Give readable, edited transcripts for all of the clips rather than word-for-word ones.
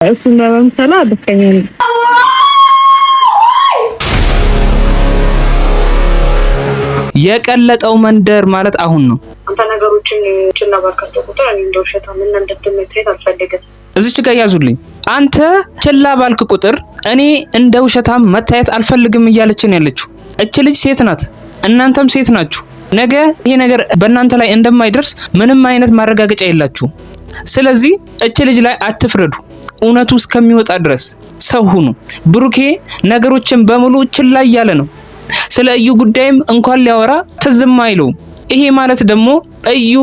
እሱን በመምሰል ደስተኛ ነኝ። የቀለጠው መንደር ማለት አሁን ነው። አንተ ነገሮችን ችላ ባልካቸው ቁጥር እኔ እንደው ሸታም እና እንደተመትሬት አልፈልግም። እዚች ጋር ያዙልኝ። አንተ ችላ ባልክ ቁጥር እኔ እንደ ውሸታም መታየት አልፈልግም እያለችን ያለችው እች ልጅ ሴት ናት፣ እናንተም ሴት ናችሁ። ነገ ይሄ ነገር በእናንተ ላይ እንደማይደርስ ምንም አይነት ማረጋገጫ የላችሁ። ስለዚህ እች ልጅ ላይ አትፍረዱ። እውነቱ እስከሚወጣ ድረስ ሰው ሁኑ። ብሩኬ ነገሮችን በሙሉ ችላ እያለ ነው። ስለ እዩ ጉዳይም እንኳን ሊያወራ ትዝም አይለው። ይሄ ማለት ደግሞ እዩ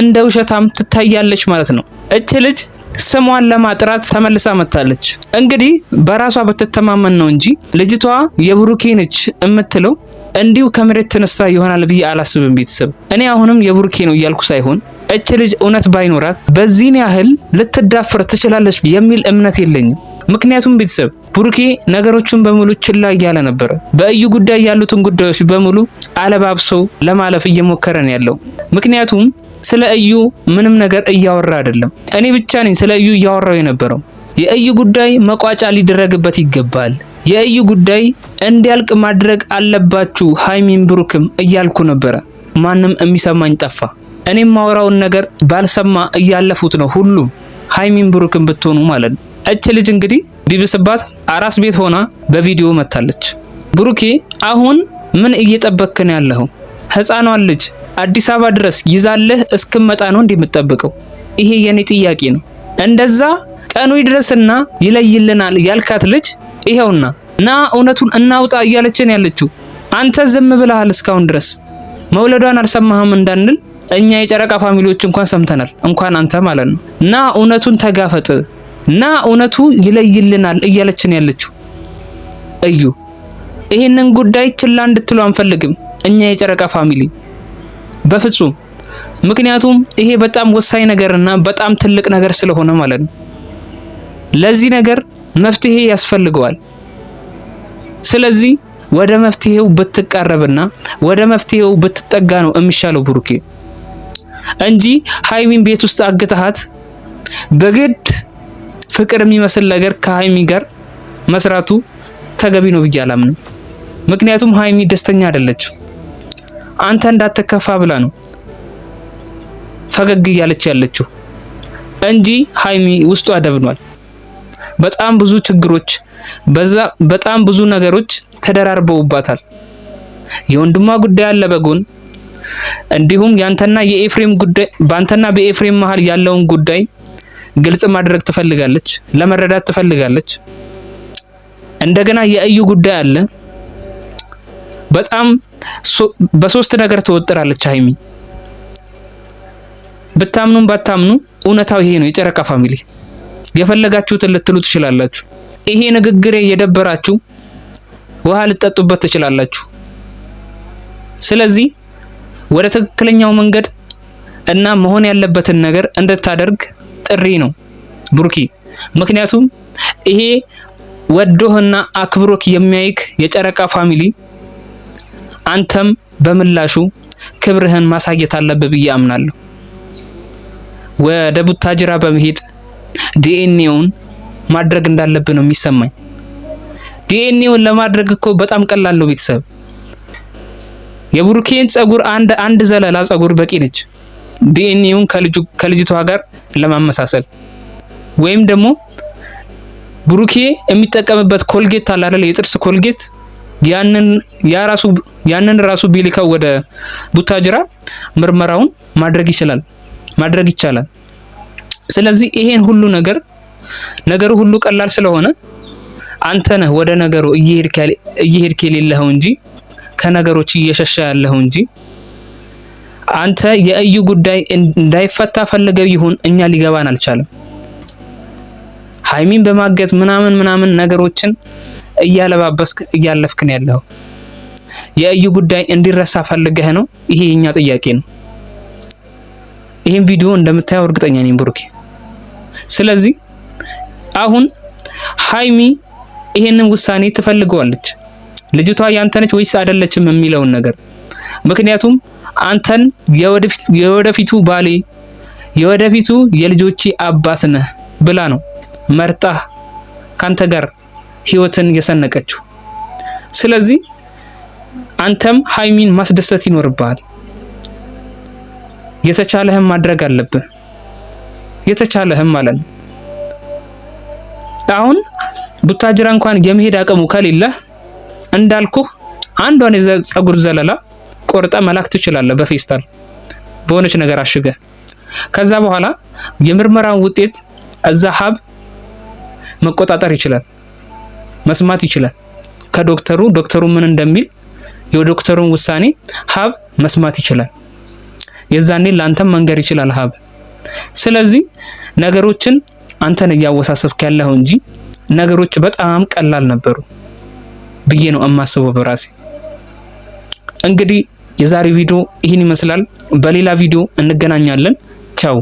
እንደ ውሸታም ትታያለች ማለት ነው። እች ልጅ ስሟን ለማጥራት ተመልሳ መጣለች። እንግዲህ በራሷ በተተማመን ነው እንጂ ልጅቷ የብሩኬ ነች እምትለው እንዲሁ ከመሬት ተነስታ ይሆናል ብዬ አላስብም። ቤተሰብ እኔ አሁንም የብሩኬ ነው እያልኩ ሳይሆን እች ልጅ እውነት ባይኖራት በዚህን ያህል ልትዳፈር ትችላለች የሚል እምነት የለኝም። ምክንያቱም ቤተሰብ ብሩኬ ነገሮችን በሙሉ ችላ እያለ ነበር። በእዩ ጉዳይ ያሉትን ጉዳዮች በሙሉ አለባብሰው ለማለፍ እየሞከረ ነው ያለው። ምክንያቱም ስለ እዩ ምንም ነገር እያወራ አይደለም። እኔ ብቻ ነኝ ስለ እዩ እያወራው የነበረው። የእዩ ጉዳይ መቋጫ ሊደረግበት ይገባል። የእዩ ጉዳይ እንዲያልቅ ማድረግ አለባችሁ ሀይሚን ብሩክም እያልኩ ነበረ። ማንም የሚሰማኝ ጠፋ። እኔም ማወራውን ነገር ባልሰማ እያለፉት ነው ሁሉም፣ ሀይሚን ብሩክም ብትሆኑ ማለት ነው። እች ልጅ እንግዲህ ቢብስባት አራስ ቤት ሆና በቪዲዮ መታለች። ብሩኬ አሁን ምን እየጠበቅክ ነው ያለኸው? ህፃኗን ልጅ አዲስ አበባ ድረስ ይዛለህ እስክመጣ ነው እንደምትጠብቀው? ይሄ የኔ ጥያቄ ነው። እንደዛ ቀኑ ይድረስና ይለይልናል ያልካት ልጅ ይሄውና ና እውነቱን እናውጣ እያለችን ያለችው አንተ ዝም ብለሃል እስካሁን ድረስ። መውለዷን አልሰማህም እንዳንል እኛ የጨረቃ ፋሚሊዎች እንኳን ሰምተናል፣ እንኳን አንተ ማለት ነው። ና እውነቱን ተጋፈጥ፣ ና እውነቱ ይለይልናል እያለችን ያለችው እዩ። ይሄንን ጉዳይ ችላ እንድትሉ አንፈልግም እኛ የጨረቃ ፋሚሊ በፍጹም። ምክንያቱም ይሄ በጣም ወሳኝ ነገርና በጣም ትልቅ ነገር ስለሆነ ማለት ነው። ለዚህ ነገር መፍትሄ ያስፈልገዋል። ስለዚህ ወደ መፍትሄው ብትቃረብና ወደ መፍትሄው ብትጠጋ ነው የሚሻለው ብሩኬ እንጂ ሀይሚን ቤት ውስጥ አግተሃት በግድ ፍቅር የሚመስል ነገር ከሀይሚ ጋር መስራቱ ተገቢ ነው ብዬ አላምንም። ምክንያቱም ሀይሚ ደስተኛ አይደለችም። አንተ እንዳትከፋ ብላ ነው ፈገግ እያለች ያለችው እንጂ ሀይሚ ውስጧ ደብኗል። በጣም ብዙ ችግሮች በጣም ብዙ ነገሮች ተደራርበውባታል። የወንድሟ ጉዳይ አለ በጎን፣ እንዲሁም ያንተና የኤፍሬም ጉዳይ፣ ባንተና በኤፍሬም መሃል ያለውን ጉዳይ ግልጽ ማድረግ ትፈልጋለች፣ ለመረዳት ትፈልጋለች። እንደገና የእዩ ጉዳይ አለ። በጣም በሶስት ነገር ተወጥራለች ሀይሚ። ብታምኑም ባታምኑ እውነታው ይሄ ነው። የጨረቃ ፋሚሊ የፈለጋችሁትን ልትሉ ትችላላችሁ። ይሄ ንግግሬ የደበራችሁ ውሃ ልትጠጡበት ትችላላችሁ። ስለዚህ ወደ ትክክለኛው መንገድ እና መሆን ያለበትን ነገር እንድታደርግ ጥሪ ነው ብሩኪ። ምክንያቱም ይሄ ወዶህና አክብሮክ የሚያይክ የጨረቃ ፋሚሊ አንተም በምላሹ ክብርህን ማሳየት አለብህ ብዬ አምናለሁ። ወደ ቡታጅራ በመሄድ ዲኤንኤውን ማድረግ እንዳለብህ ነው የሚሰማኝ። ዲኤንኤውን ለማድረግ እኮ በጣም ቀላል ነው ቤተሰብ። የብሩኬን ጸጉር አንድ ዘለላ ጸጉር በቂ ነች ዲኤንኤውን ከልጅቷ ጋር ለማመሳሰል። ወይም ደግሞ ብሩኬ የሚጠቀምበት ኮልጌት አለ አይደል? የጥርስ ኮልጌት ያንን ራሱ ቢልከው ወደ ቡታጅራ ምርመራውን ማድረግ ይቻላል። ስለዚህ ይሄን ሁሉ ነገሩ ሁሉ ቀላል ስለሆነ አንተ ነህ ወደ ነገሩ እየሄድክ የሌለኸው እንጂ ከነገሮች እየሸሸ ያለኸው እንጂ አንተ የእዩ ጉዳይ እንዳይፈታ ፈልገው ይሁን እኛ ሊገባን አልቻለም። ሀይሚን በማገት ምናምን ነገሮችን እያለባበስክ እያለፍክን ያለው የእዩ ጉዳይ እንዲረሳ ፈልገህ ነው። ይሄ የኛ ጥያቄ ነው። ይሄን ቪዲዮ እንደምታየው እርግጠኛ ነኝ ብሩኬ። ስለዚህ አሁን ሀይሚ ይሄንን ውሳኔ ትፈልገዋለች። ልጅቷ ያንተ ነች ወይስ አይደለችም የሚለውን ነገር። ምክንያቱም አንተን የወደፊቱ ባሌ የወደፊቱ የልጆቼ አባት ነህ ብላ ነው መርጣ ካንተ ጋር ህይወትን የሰነቀችው። ስለዚህ አንተም ሀይሚን ማስደሰት ይኖርብሃል። የተቻለህም ማድረግ አለብህ። የተቻለህም ማለት ነው። አሁን ቡታጅራ እንኳን የመሄድ አቅሙ ከሌለ እንዳልኩ አንዷን የፀጉር ዘለላ ቆርጠ መላክ ትችላለህ፣ በፌስታል በሆነች ነገር አሽገ። ከዛ በኋላ የምርመራውን ውጤት እዛ ሀብ መቆጣጠር ይችላል፣ መስማት ይችላል። ዶክተሩ ምን እንደሚል የዶክተሩን ውሳኔ ሀብ መስማት ይችላል። የዛኔ ላንተም መንገር ይችላል ሀብ። ስለዚህ ነገሮችን አንተን እያወሳሰብክ ያለው እንጂ ነገሮች በጣም ቀላል ነበሩ ብዬ ነው የማስበው በራሴ። እንግዲህ የዛሬ ቪዲዮ ይህን ይመስላል። በሌላ ቪዲዮ እንገናኛለን። ቻው።